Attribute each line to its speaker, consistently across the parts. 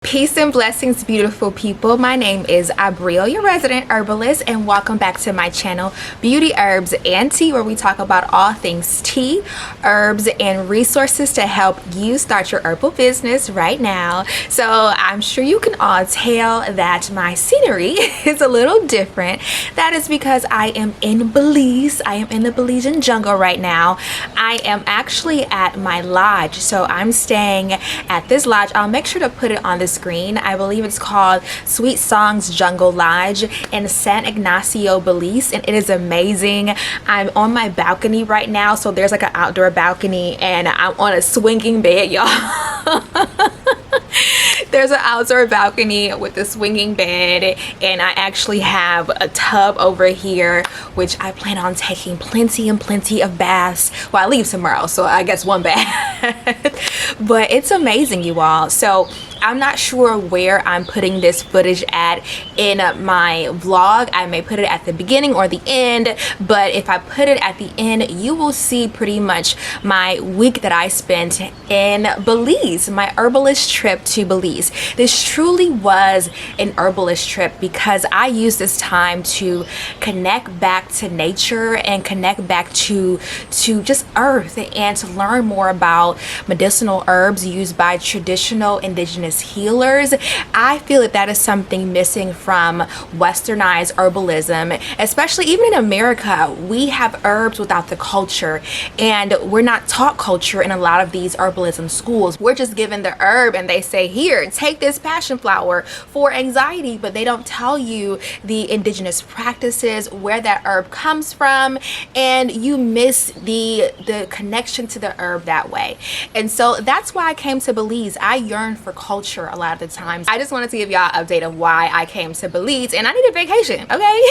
Speaker 1: Peace and blessings, beautiful people. My name is Abriel, your resident herbalist, and welcome back to my channel, Beauty, Herbs, and Tea, where we talk about all things tea, herbs, and resources to help you start your herbal business right now. So I'm sure you can all tell that my scenery is a little different. That is because I am in Belize. I am in the Belizean jungle right now. I am actually at my lodge. So I'm staying at this lodge. I'll make sure to put it on the screen. I believe it's called Sweet Songs Jungle Lodge in San Ignacio, Belize, and it is amazing. I'm on my balcony right now, so there's like an outdoor balcony, and I'm on a swinging bed, y'all. There's an outdoor balcony with a swinging bed, and I actually have a tub over here, which I plan on taking plenty and plenty of baths. Well, I leave tomorrow, so I guess one bath. But it's amazing, you all. So I'm not sure where I'm putting this footage at in my vlog. I may put it at the beginning or the end, but if I put it at the end, you will see pretty much my week that I spent in Belize, my herbalist trip to Belize. This truly was an herbalist trip because I used this time to connect back to nature and connect back to just earth and to learn more about medicinal herbs used by traditional indigenous healers. I feel that is something missing from westernized herbalism, especially even in America. We have herbs without the culture, and we're not taught culture in a lot of these herbalism schools. We're just given the herb and they say, here, take this passion flower for anxiety, but they don't tell you the indigenous practices, where that herb comes from, and you miss the connection to the herb that way. And so that's why I came to Belize. I yearn for culture a lot of the times. I just wanted to give y'all an update of why I came to Belize, and I need a vacation, okay?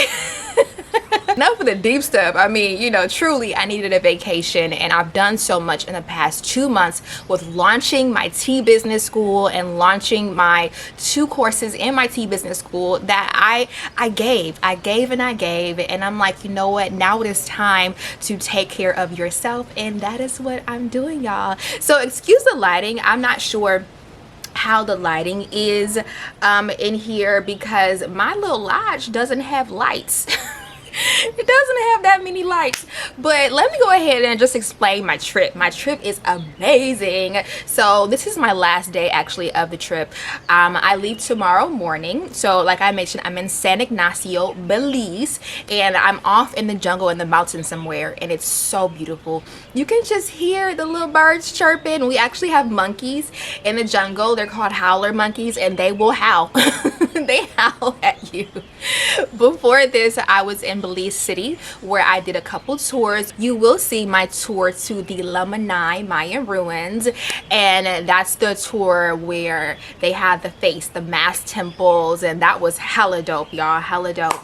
Speaker 1: Enough of the deep stuff. I mean, you know, truly I needed a vacation, and I've done so much in the past 2 months with launching my tea business school and launching my 2 courses in my tea business school that I gave, and I'm like, you know what, now it is time to take care of yourself, and that is what I'm doing, y'all. So excuse the lighting. I'm not sure how the lighting is in here because my little lodge doesn't have lights. It doesn't have that many lights. But let me go ahead and just explain my trip. My trip is amazing. So this is my last day actually of the trip. I leave tomorrow morning. So like I mentioned, I'm in San Ignacio, Belize, and I'm off in the jungle in the mountains somewhere, and it's so beautiful. You can just hear the little birds chirping. We actually have monkeys in the jungle. They're called howler monkeys, and they will howl. They howl at you. Before this, I was in Belize City where I did a couple tours. You will see my tour to the Lamanai Mayan ruins, and that's the tour where they had the mass temples, and that was hella dope, y'all, hella dope.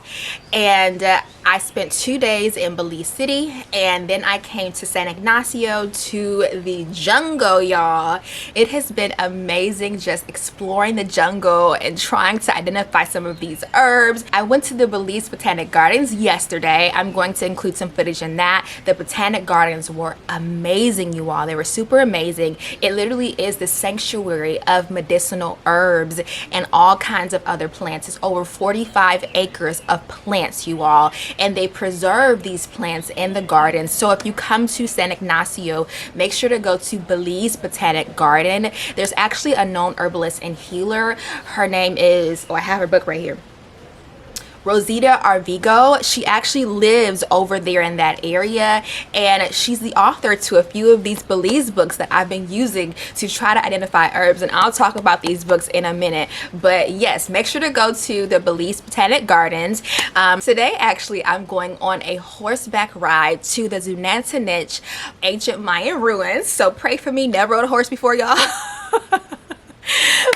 Speaker 1: And I spent 2 days in Belize City, and then I came to San Ignacio to the jungle, y'all. It has been amazing just exploring the jungle and trying to identify some of these herbs. I went to the Belize Botanic Gardens yesterday. I'm going to include some footage in that. The Botanic Gardens were amazing, you all. They were super amazing. It literally is the sanctuary of medicinal herbs and all kinds of other plants. It's over 45 acres of plants, you all, and they preserve these plants in the gardens. So if you come to San Ignacio, make sure to go to Belize Botanic Garden. There's actually a known herbalist and healer. Her name is, oh, I have her book right here, Rosita Arvigo. She actually lives over there in that area, and she's the author to a few of these Belize books that I've been using to try to identify herbs, and I'll talk about these books in a minute. But yes, make sure to go to the Belize Botanic Gardens. Today actually I'm going on a horseback ride to the Xunanchinich ancient Mayan ruins, so pray for me. Never rode a horse before, y'all.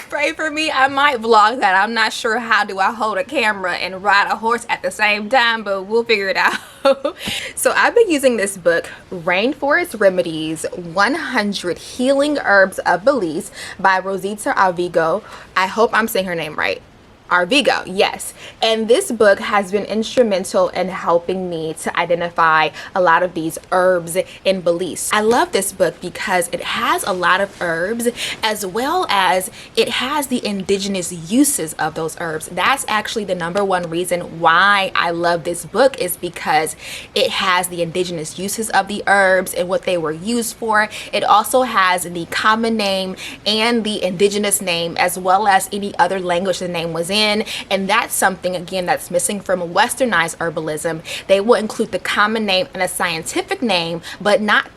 Speaker 1: Pray for me. I might vlog that. I'm not sure how do I hold a camera and ride a horse at the same time, but we'll figure it out. So I've been using this book, Rainforest Remedies, 100 Healing Herbs of Belize by Rosita Arvigo. I hope I'm saying her name right. Arvigo, yes. And this book has been instrumental in helping me to identify a lot of these herbs in Belize. I love this book because it has a lot of herbs, as well as it has the indigenous uses of those herbs. That's actually the number one reason why I love this book, is because it has the indigenous uses of the herbs and what they were used for. It also has the common name and the indigenous name, as well as any other language the name was in. And that's something, again, that's missing from westernized herbalism. They will include the common name and a scientific name, but not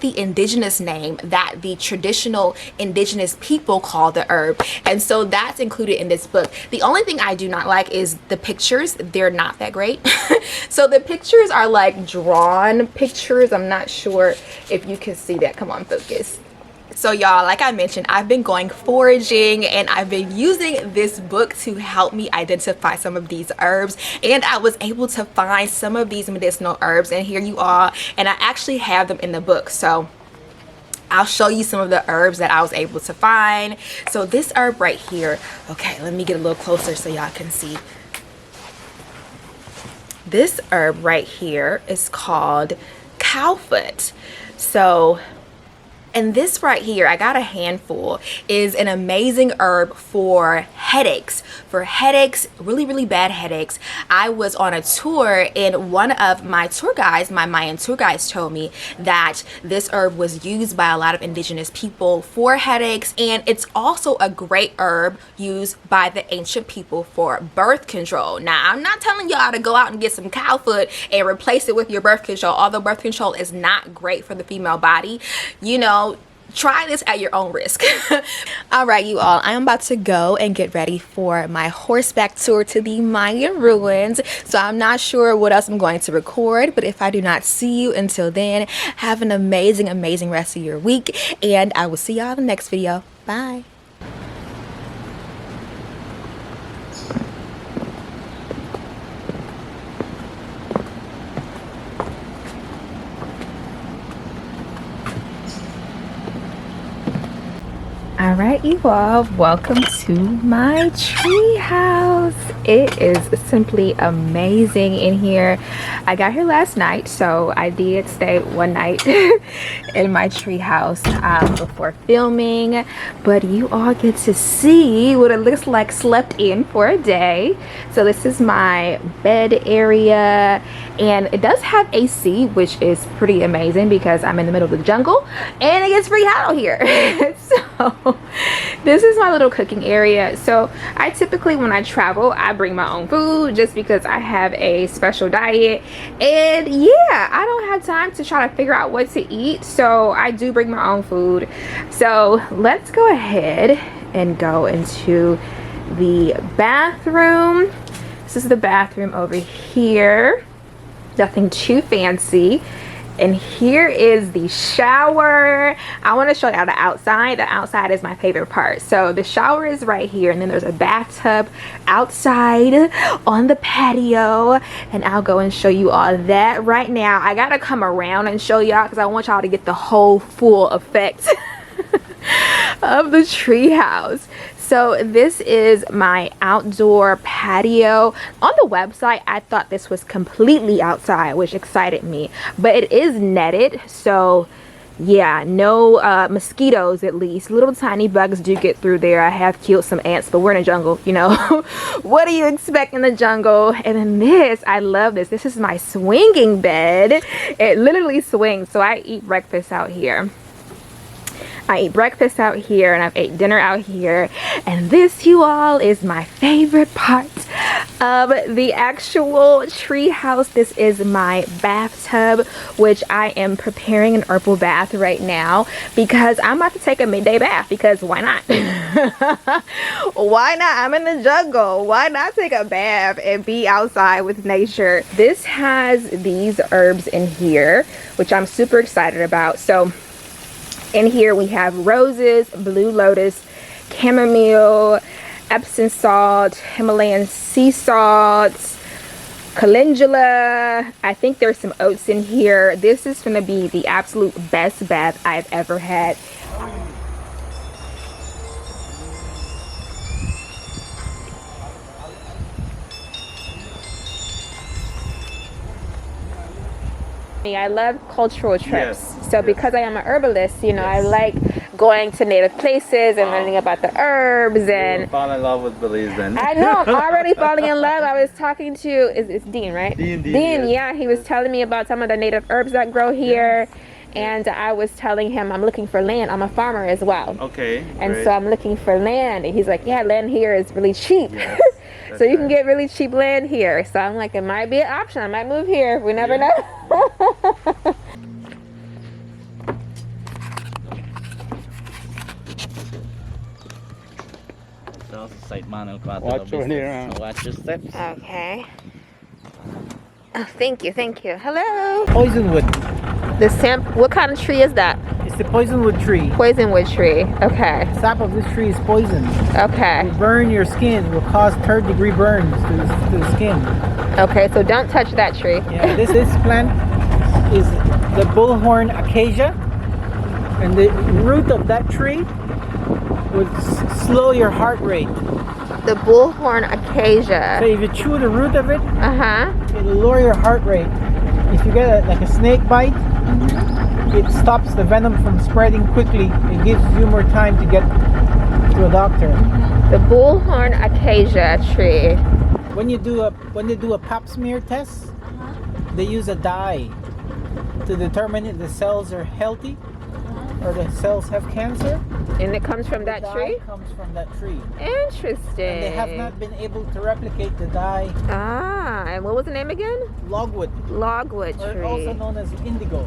Speaker 1: the indigenous name that the traditional indigenous people call the herb. And so that's included in this book. The only thing I do not like is the pictures. They're not that great. So the pictures are like drawn pictures. I'm not sure if you can see that. Come on, focus. So y'all, like I mentioned, I've been going foraging and I've been using this book to help me identify some of these herbs, and I was able to find some of these medicinal herbs, and here you are, and I actually have them in the book. So I'll show you some of the herbs that I was able to find. So this herb right here, okay, let me get a little closer so y'all can see. This herb right here is called cowfoot. And this right here, I got a handful, is an amazing herb for headaches. For headaches, really, really bad headaches. I was on a tour and one of my tour guides, my Mayan tour guides, told me that this herb was used by a lot of indigenous people for headaches. And it's also a great herb used by the ancient people for birth control. Now, I'm not telling y'all to go out and get some cowfoot and replace it with your birth control, although birth control is not great for the female body. You know, try this at your own risk. All right, you all, I'm about to go and get ready for my horseback tour to the Mayan ruins. So I'm not sure what else I'm going to record, but if I do not see you until then, have an amazing, amazing rest of your week, and I will see y'all in the next video. Bye. All right, you all, welcome to my tree house. It is simply amazing in here. I got here last night, so I did stay one night in my tree house before filming, but you all get to see what it looks like slept in for a day. So this is my bed area, and it does have AC, which is pretty amazing because I'm in the middle of the jungle and it gets pretty hot out here. So this is my little cooking area. So I typically, when I travel, I bring my own food just because I have a special diet, and yeah, I don't have time to try to figure out what to eat, so I do bring my own food. So let's go ahead and go into the bathroom. This is the bathroom over here. Nothing too fancy. And here is the shower. I want to show you the outside. The outside is my favorite part. So the shower is right here, and then there's a bathtub outside on the patio, and I'll go and show you all that right now. I gotta come around and show y'all because I want y'all to get the whole full effect of the tree house. So this is my outdoor patio. On the website, I thought this was completely outside, which excited me, but it is netted. So yeah, no mosquitoes, at least. Little tiny bugs do get through there. I have killed some ants, but we're in a jungle, you know. What do you expect in the jungle? And then this, I love this. This is my swinging bed. It literally swings. So I eat breakfast out here. I eat breakfast out here, and I've ate dinner out here, and this, you all, is my favorite part of the actual tree house. This is my bathtub, which I am preparing an herbal bath right now because I'm about to take a midday bath, because why not? Why not? I'm in the jungle. Why not take a bath and be outside with nature? This has these herbs in here, which I'm super excited about. So in here we have roses, blue lotus, chamomile, Epsom salt, Himalayan sea salt, calendula. I think there's some oats in here. This is going to be the absolute best bath I've ever had. I love cultural trips.
Speaker 2: Yes,
Speaker 1: So
Speaker 2: yes.
Speaker 1: because I am a herbalist, you know, I
Speaker 2: Yes.
Speaker 1: like going to native places and learning about the herbs and
Speaker 2: fall in love with Belize then.
Speaker 1: I know, I'm already falling in love. I was talking to, it's Dean, right?
Speaker 2: Dean, yes.
Speaker 1: yeah, he was telling me about some of the native herbs that grow here. And I was telling him I'm looking for land. I'm a farmer as well.
Speaker 2: Okay.
Speaker 1: And
Speaker 2: great.
Speaker 1: so I'm looking for land. And he's like, yeah, land here is really cheap.
Speaker 2: Yes,
Speaker 1: So you can
Speaker 2: right.
Speaker 1: get really cheap land here. So I'm like, it might be an option. I might move here. We never
Speaker 2: Yeah.
Speaker 1: know.
Speaker 2: Watch over there.
Speaker 3: Watch your steps.
Speaker 1: Okay. Oh, thank you. Hello.
Speaker 4: Poisonwood.
Speaker 1: The what kind of tree is that?
Speaker 4: It's the poisonwood tree.
Speaker 1: Poisonwood tree. Okay.
Speaker 4: The sap of this tree is poison.
Speaker 1: Okay.
Speaker 4: It will burn your skin. It will cause third-degree burns to the skin.
Speaker 1: Okay, so don't touch that tree.
Speaker 4: Yeah, this plant is the bullhorn acacia, and the root of that tree would slow your heart rate.
Speaker 1: The bullhorn acacia.
Speaker 4: So if you chew the root of it,
Speaker 1: Uh-huh.
Speaker 4: it'll lower your heart rate. If you get like a snake bite, it stops the venom from spreading quickly. It gives you more time to get to a doctor.
Speaker 1: The bullhorn acacia tree.
Speaker 4: When you do a pap smear test, they use a dye to determine if the cells are healthy or the cells have cancer.
Speaker 1: And it comes from that
Speaker 4: The
Speaker 1: tree?
Speaker 4: dye comes from that tree.
Speaker 1: Interesting.
Speaker 4: And they have not been able to replicate the dye
Speaker 1: Ah, and what was the name again?
Speaker 4: logwood,
Speaker 1: Logwood
Speaker 4: or
Speaker 1: tree.
Speaker 4: also known as indigo.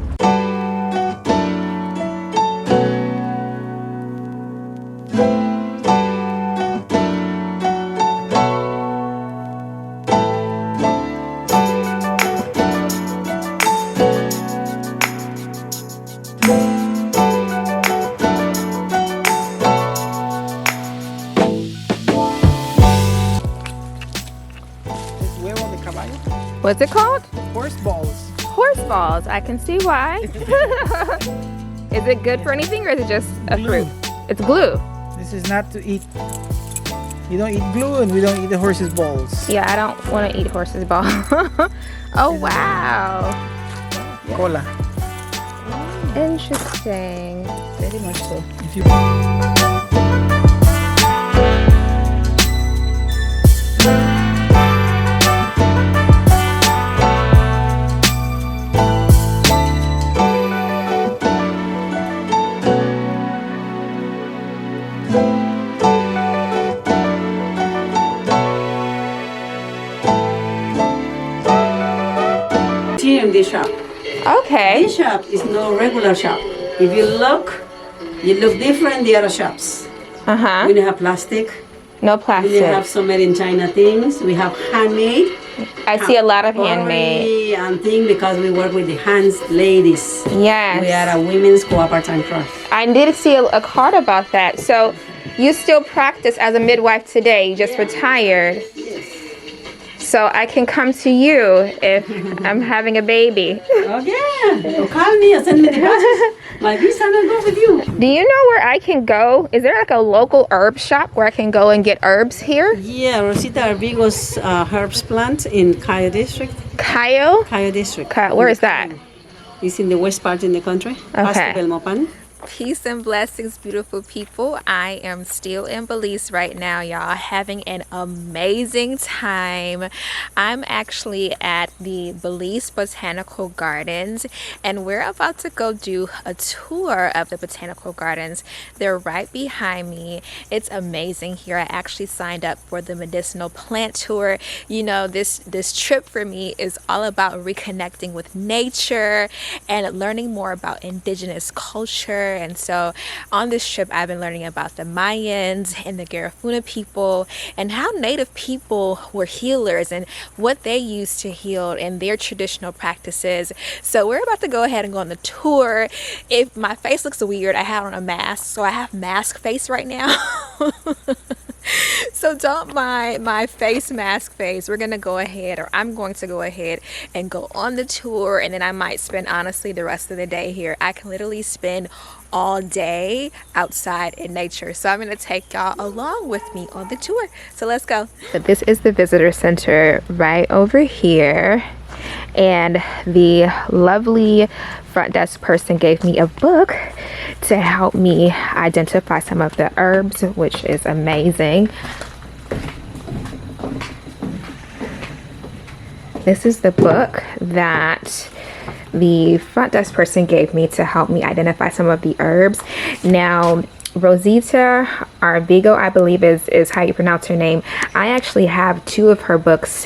Speaker 4: This huevo de caballo,
Speaker 1: What's it called?
Speaker 4: horse balls.
Speaker 1: Horse balls. I can see why. Is it good for anything or is it just a
Speaker 4: Glue.
Speaker 1: fruit? It's glue.
Speaker 4: This is not to eat. You don't eat glue, and we don't eat the horse's balls.
Speaker 1: Yeah, I don't want to eat horse's ball. Oh, wow.
Speaker 4: Cola.
Speaker 1: Interesting.
Speaker 4: Very much so. If you
Speaker 5: Here in this shop.
Speaker 1: Okay.
Speaker 5: This shop is no regular shop. If you look different the other shops.
Speaker 1: Uh-huh.
Speaker 5: We don't have plastic.
Speaker 1: No
Speaker 5: We don't have
Speaker 1: plastic.
Speaker 5: so made in China things. We have handmade.
Speaker 1: I see a lot of handmade.
Speaker 5: Pottery and thing because we work with the hands ladies.
Speaker 1: Yes.
Speaker 5: We are a women's cooperative trust.
Speaker 1: I did see a card about that. So you still practice as a midwife today. You just retired. So I can come to you if I'm having a baby.
Speaker 5: Okay. So call me or send me the message. My visa will go with you.
Speaker 1: Do you know where I can go? Is there like a local herb shop where I can go and get herbs here?
Speaker 5: Yeah, Rosita Arbigo's herbs plant in Cayo district.
Speaker 1: Cayo?
Speaker 5: Cayo district.
Speaker 1: Where is that?
Speaker 5: It's in the west part in the country. Past Belmopan.
Speaker 1: Peace and blessings, beautiful people. I am still in Belize right now, y'all, having an amazing time. I'm actually at the Belize Botanical Gardens, and we're about to go do a tour of the Botanical Gardens. They're right behind me. It's amazing here. I actually signed up for the medicinal plant tour. You know, this trip for me is all about reconnecting with nature and learning more about indigenous culture. And so on this trip, I've been learning about the Mayans and the Garifuna people and how native people were healers and what they used to heal and their traditional practices. So we're about to go ahead and go on the tour. If my face looks weird, I have on a mask, so I have mask face right now. So don't mind my face mask face. We're gonna go ahead, or I'm going to go ahead and go on the tour, and then I might spend honestly the rest of the day here. I can literally spend all day outside in nature, so I'm gonna take y'all along with me on the tour. So let's go. So this is the visitor center right over here, and the lovely front desk person gave me a book to help me identify some of the herbs, which is amazing. This is the book that the front desk person gave me to help me identify some of the herbs. Now, Rosita Arvigo, I believe is how you pronounce her name. I actually have 2 of her books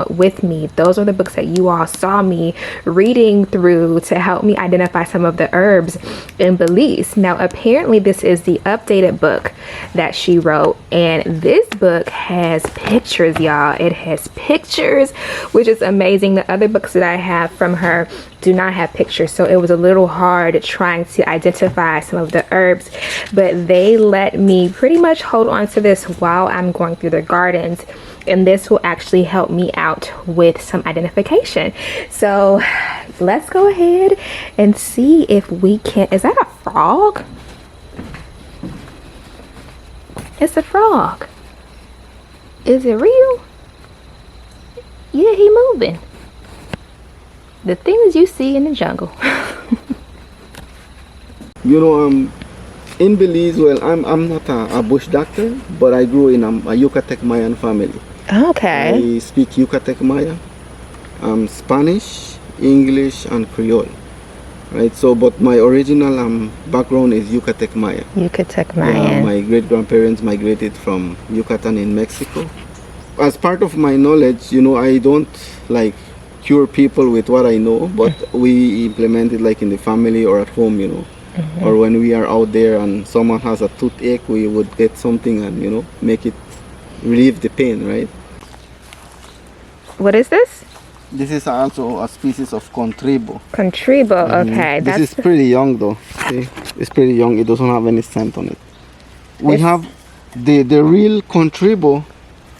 Speaker 1: with me. Those are the books that you all saw me reading through to help me identify some of the herbs in Belize. Now, apparently this is the updated book that she wrote, and this book has pictures, y'all. It has pictures, which is amazing. The other books that I have from her do not have pictures, so it was a little hard trying to identify some of the herbs, but they let me pretty much hold on to this while I'm going through the gardens, and this will actually help me out with some identification. So let's go ahead and see if we can. Is that a frog? It's a frog. Is it real? Yeah, he moving. The things you see in the jungle.
Speaker 2: You know, in Belize, well, I'm not a bush doctor, but I grew in a Yucatec Mayan family.
Speaker 1: Okay.
Speaker 2: I speak Yucatec Maya, Spanish, English, and Creole. Right, so but my original background is Yucatec Maya.
Speaker 1: Yucatec Mayan.
Speaker 2: Yeah, my great-grandparents migrated from Yucatan in Mexico. As part of my knowledge, you know, I don't like cure people with what I know, but we implement it like in the family or at home, you know. Or when we are out there and someone has a toothache, we would get something and, you know, make it relieve the pain, right?
Speaker 1: What is this?
Speaker 2: This is also a species of contribo.
Speaker 1: Contribo, okay.
Speaker 2: This is pretty young though. See? It's pretty young. It doesn't have any scent on it. We have the real contribo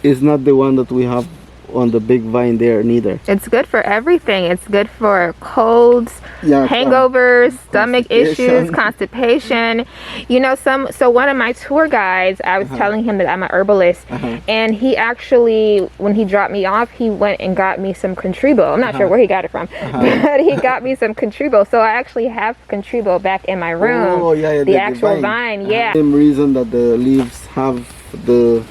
Speaker 2: is not the one that we have on the big vine there neither.
Speaker 1: It's good for everything. It's good for colds,
Speaker 2: Yeah,
Speaker 1: hangovers, stomach issues,
Speaker 2: constipation.
Speaker 1: constipation. You know, so one of my tour guides, I was telling him that I'm a herbalist, and he actually, when he dropped me off, he went and got me some contribo. I'm not sure where he got it from, but he got me some contribo. So I actually have contribo back in my room.
Speaker 2: Oh, yeah,
Speaker 1: the actual vine, yeah.
Speaker 2: Same reason that the leaves have the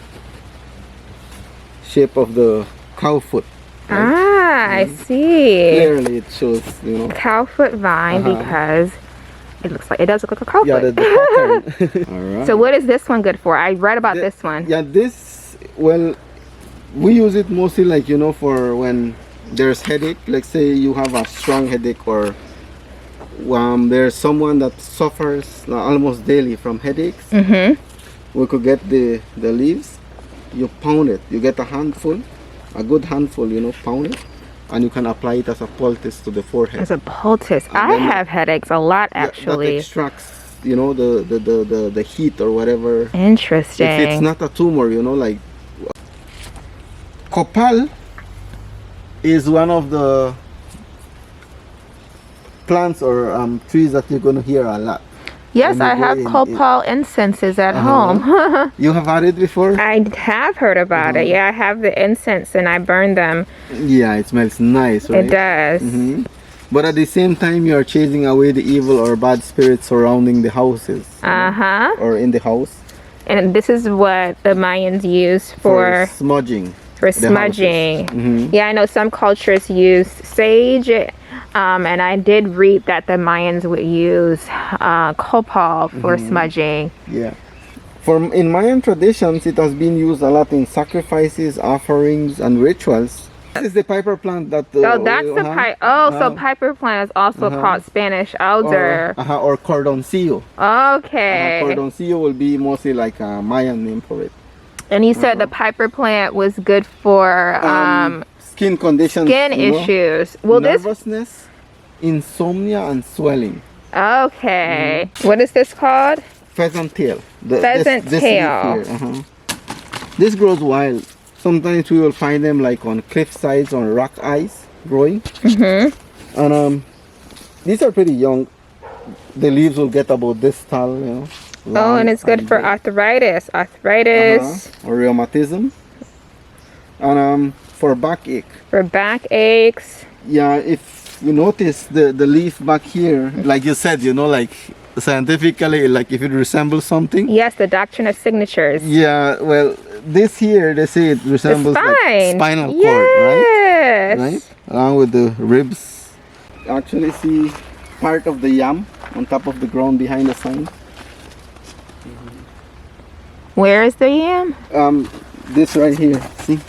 Speaker 2: shape of the cow foot.
Speaker 1: Ah, I see.
Speaker 2: Clearly it shows, you know.
Speaker 1: Cow foot vine because it looks like, it does look like a cow
Speaker 2: Yeah,
Speaker 1: foot.
Speaker 2: the pattern. All right.
Speaker 1: So what is this one good for? I read about this one.
Speaker 2: Yeah, this, well, we use it mostly like, you know, for when there's headache. Like say you have a strong headache, or there's someone that suffers almost daily from headaches. We could get the leaves, you pound it, you get a handful, a good handful, you know, pound it, and you can apply it as a poultice to the forehead.
Speaker 1: As a poultice. I have headaches a lot, actually.
Speaker 2: That extracts, you know, the heat or whatever.
Speaker 1: Interesting.
Speaker 2: If it's not a tumor, you know, like copal is one of the plants or trees that you're going to hear a lot.
Speaker 1: Yes,
Speaker 2: when you
Speaker 1: I
Speaker 2: go
Speaker 1: have
Speaker 2: in-
Speaker 1: copal incenses at home.
Speaker 2: You have had it before?
Speaker 1: I have heard about it. Yeah, I have the incense and I burn them.
Speaker 2: Yeah, it smells nice, right?
Speaker 1: It does.
Speaker 2: But at the same time, you are chasing away the evil or bad spirits surrounding the houses. Or in the house.
Speaker 1: And this is what the Mayans use for
Speaker 2: smudging.
Speaker 1: For
Speaker 2: the
Speaker 1: smudging. Yeah, I know some cultures use sage. And I did read that the Mayans would use copal for smudging.
Speaker 2: Yeah. In Mayan traditions, it has been used a lot in sacrifices, offerings, and rituals. This is the piper plant that...
Speaker 1: oh, that's the piper. Oh, so piper plant is also called Spanish elder.
Speaker 2: Or cordoncillo.
Speaker 1: Okay.
Speaker 2: Cordoncillo will be mostly like a Mayan name for it.
Speaker 1: And you said the piper plant was good for
Speaker 2: skin conditions.
Speaker 1: Skin issues. Well,
Speaker 2: nervousness, insomnia, and swelling.
Speaker 1: Okay. What is this called?
Speaker 2: Pheasant tail.
Speaker 1: Pheasant tail.
Speaker 2: This grows wild. Sometimes we will find them like on cliff sides, on rock ice growing. And these are pretty young. The leaves will get about this tall, you know.
Speaker 1: Oh, and it's good for arthritis.
Speaker 2: Or rheumatism. And for backache.
Speaker 1: For backaches.
Speaker 2: Yeah, if you notice the leaf back here, like you said, you know, like scientifically, like if it resembles something.
Speaker 1: Yes, the doctrine of signatures.
Speaker 2: Yeah, well, this here they say it resembles like spinal cord,
Speaker 1: yes.
Speaker 2: right, along with the ribs. Actually, see part of the yam on top of the ground behind the sign.
Speaker 1: Where is the yam?
Speaker 2: This right here. See,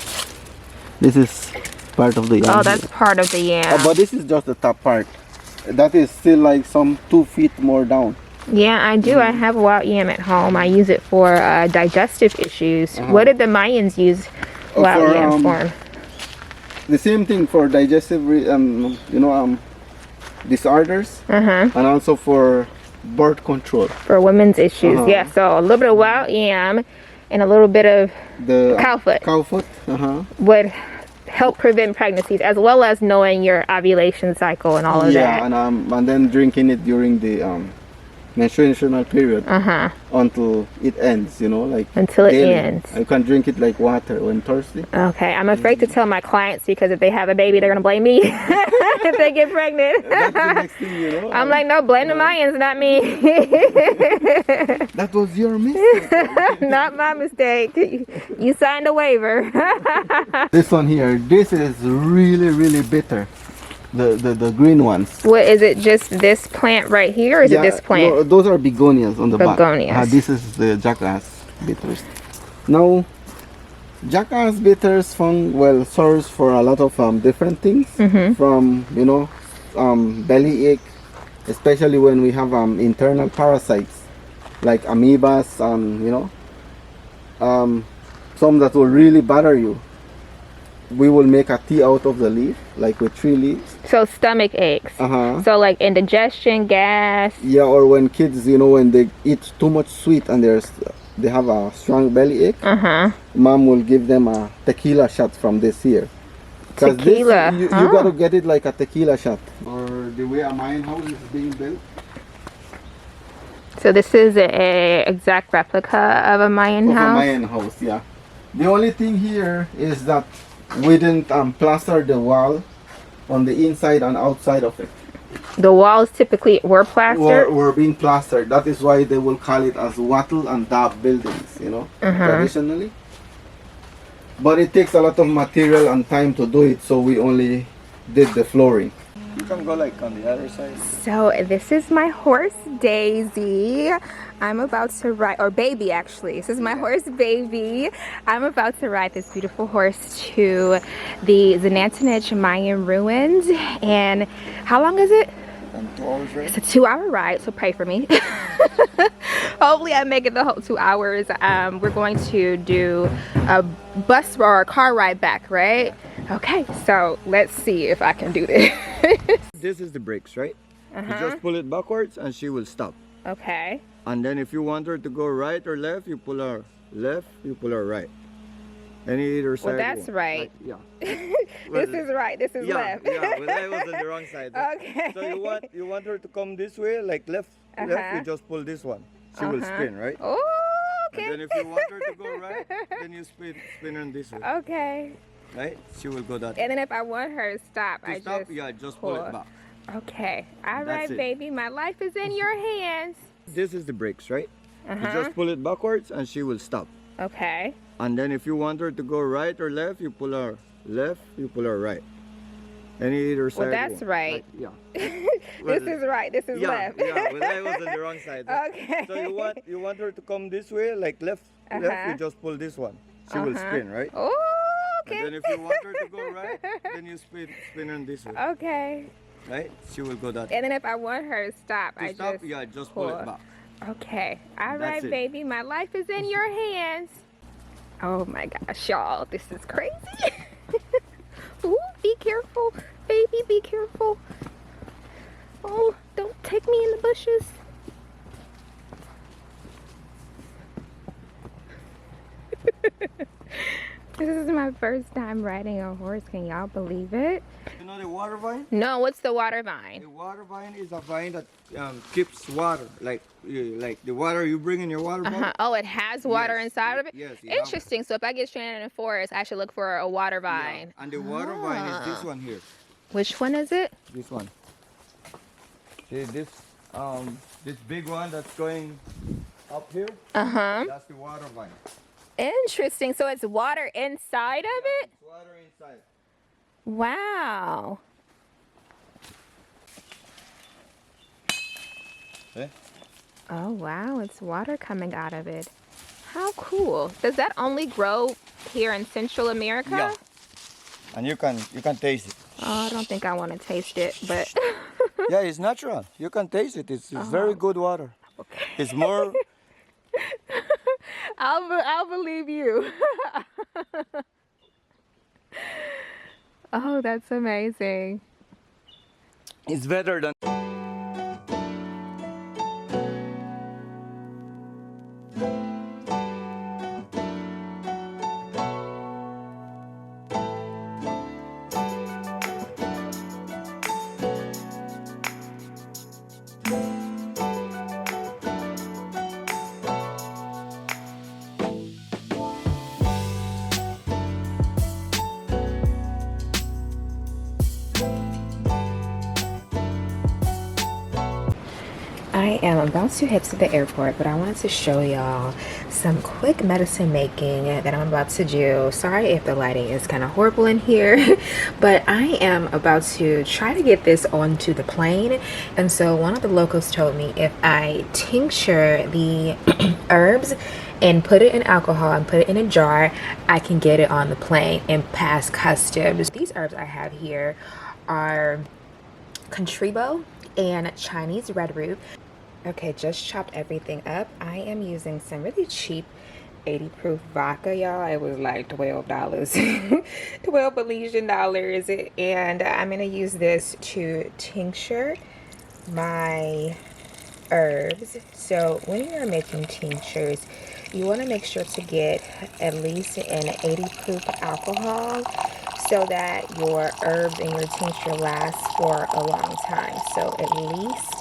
Speaker 2: this is part of the yam.
Speaker 1: Oh, that's part of the yam.
Speaker 2: But this is just the top part. That is still like some 2 feet more down.
Speaker 1: Yeah, I do. I have wild yam at home. I use it for digestive issues. What did the Mayans use wild yam for?
Speaker 2: The same thing for digestive, disorders, and also for birth control.
Speaker 1: For women's issues, yeah. So a little bit of wild yam and a little bit of
Speaker 2: The
Speaker 1: cowfoot.
Speaker 2: Cowfoot,
Speaker 1: would help prevent pregnancies, as well as knowing your ovulation cycle and all of that.
Speaker 2: Yeah, and then drinking it during the menstruational period until it ends, you know, like
Speaker 1: Until it
Speaker 2: daily.
Speaker 1: ends.
Speaker 2: You can drink it like water when thirsty.
Speaker 1: Okay, I'm afraid to tell my clients because if they have a baby, they're gonna blame me if they get pregnant.
Speaker 2: That's the next thing, you know.
Speaker 1: I'm like, no, blame the Mayans, not me.
Speaker 2: That was your mistake.
Speaker 1: Not my mistake. You signed a waiver.
Speaker 2: This one here, this is really bitter. The green ones.
Speaker 1: What is it? Just this plant right here, or is it this plant?
Speaker 2: No, those are begonias on the
Speaker 1: Begonias.
Speaker 2: back. This is the jackass bitters. Now, jackass bitters source for a lot of different things. From belly ache, especially when we have internal parasites like amoebas and some that will really bother you. We will make a tea out of the leaf, like with 3 leaves.
Speaker 1: So stomach aches. So like indigestion, gas.
Speaker 2: Yeah, or when kids, when they eat too much sweet and they have a strong belly ache, mom will give them a tequila shot from this here.
Speaker 1: Tequila?
Speaker 2: You gotta get it like a tequila shot. Or the way a Mayan house is being built.
Speaker 1: So this is a exact replica of a Mayan house?
Speaker 2: Of a Mayan house, yeah. The only thing here is that we didn't plaster the wall on the inside and outside of it.
Speaker 1: The walls typically were plastered?
Speaker 2: Were being plastered. That is why they will call it as wattle and dab buildings, traditionally. But it takes a lot of material and time to do it, so we only did the flooring. You can go like on the other side.
Speaker 1: So this is my horse Daisy. I'm about to ride, or Baby actually. This is my horse Baby. I'm about to ride this beautiful horse to the Xunanchinich Mayan ruins. And how long is it?
Speaker 2: 2 hours ride.
Speaker 1: It's a 2-hour ride, so pray for me. Hopefully I make it the whole 2 hours. We're going to do a bus or a car ride back, right? Okay, so let's see if I can do this.
Speaker 3: This is the brakes, right? You just pull it backwards and she will stop.
Speaker 1: Okay.
Speaker 3: And then if you want her to go right or left, you pull her left, you pull her right. Any either side.
Speaker 1: Well, that's
Speaker 3: you want.
Speaker 1: right.
Speaker 3: Well,
Speaker 1: This is right, this is left.
Speaker 3: Yeah, but I was on the wrong side.
Speaker 1: Okay.
Speaker 3: So you want her to come this way, like left, you just pull this one. She will spin, right?
Speaker 1: Oh, okay.
Speaker 3: And then if you want her to go right, then you spin her this way.
Speaker 1: Okay.
Speaker 3: Right? She will go that way.
Speaker 1: And then if I want her to stop, I
Speaker 3: stop,
Speaker 1: just
Speaker 3: pull it back.
Speaker 1: Okay. All right,
Speaker 3: That's it.
Speaker 1: baby. My life is in your hands.
Speaker 3: This is the brakes, right? You just pull it backwards and she will stop.
Speaker 1: Okay.
Speaker 3: And then if you want her to go right or left, you pull her left, you pull her right. Any either side.
Speaker 1: Well, that's right.
Speaker 3: This
Speaker 1: is right, this is left.
Speaker 3: But I was on the wrong side.
Speaker 1: Okay.
Speaker 3: So you want her to come this way, like left, you just pull this one. She will spin, right?
Speaker 1: Oh, okay.
Speaker 3: And then if you want her to go right, then you spin her this way.
Speaker 1: Okay.
Speaker 3: Right? She will go that way.
Speaker 1: And then if I want her to stop, I
Speaker 3: just pull it back.
Speaker 1: Okay. All
Speaker 3: That's
Speaker 1: right,
Speaker 3: it.
Speaker 1: baby. My life is in your hands. Oh my gosh, y'all. This is crazy. Ooh, be careful. Baby, be careful. Oh, don't take me in the bushes. This is my first time riding a horse. Can y'all believe it?
Speaker 3: You know the water vine?
Speaker 1: No, what's the water vine?
Speaker 3: The water vine is a vine that keeps water, like the water you bring in your water bottle.
Speaker 1: Oh, it has water
Speaker 3: Yes,
Speaker 1: inside of it?
Speaker 3: yes, you have
Speaker 1: Interesting. So if I get stranded in a forest, I should look for a water vine.
Speaker 3: And the water vine is this one here.
Speaker 1: Which one is it?
Speaker 3: This one. See this big one that's going up here?
Speaker 1: Uh-huh.
Speaker 3: That's the water vine.
Speaker 1: Interesting. So it's water inside of it?
Speaker 3: It's water inside.
Speaker 1: Wow.
Speaker 3: Eh?
Speaker 1: Oh, wow. It's water coming out of it. How cool. Does that only grow here in Central America?
Speaker 3: Yeah. And you can taste it.
Speaker 1: Oh, I don't think I want to taste it, but
Speaker 3: Yeah, it's natural. You can taste it. It's very good water. It's more.
Speaker 1: I'll believe you. Oh, that's amazing.
Speaker 3: It's better than.
Speaker 1: I am about to head to the airport, but I wanted to show y'all some quick medicine making that I'm about to do. Sorry if the lighting is kind of horrible in here, but I am about to try to get this onto the plane. And so one of the locals told me if I tincture the herbs and put it in alcohol and put it in a jar, I can get it on the plane and pass customs. These herbs I have here are contribo and Chinese red root. Okay, just chopped everything up. I am using some really cheap 80 proof vodka, y'all. It was like $12 12 Belizean dollars, and I'm gonna use this to tincture my herbs. So when you're making tinctures, you want to make sure to get at least an 80 proof alcohol so that your herbs and your tincture lasts for a long time. So at least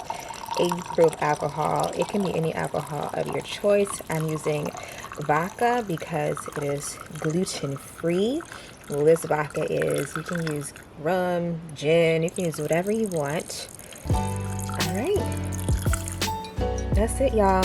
Speaker 1: 80 proof alcohol. It can be any alcohol of your choice. I'm using vodka because it is gluten free. Well, this vodka is, you can use rum, gin, you can use whatever you want. All right, that's it, y'all.